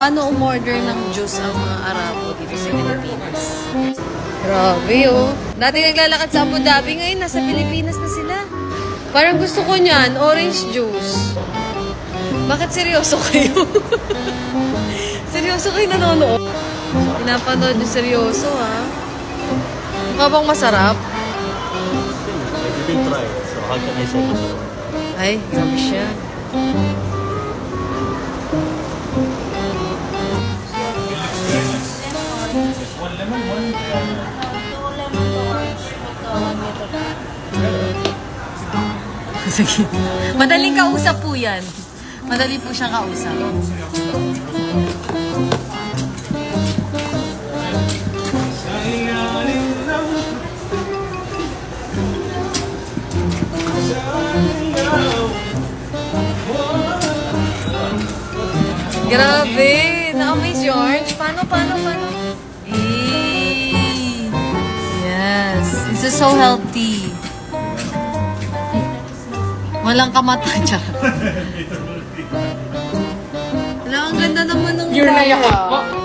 Paano umorder ng juice ang mga Arabo dito sa Pilipinas? Grabe, oh. Dati naglalakad sa Abu Dhabi, ngayon nasa Pilipinas na sila. Parang gusto ko niyan, orange juice. Bakit seryoso kayo? Seryoso kayo nanonood? Pinapanood niyo seryoso, ha? Mukha bang masarap? I didn't try, so how can I say masarap? Ay, grabe siya. Sige. Madaling kausap po yan. Madali po siyang kausap. Grabe! Na-amaze, George. Paano? Yes. This is so healthy. Walang kamata dyan. Wala, ang ganda naman ng You're na yakap po.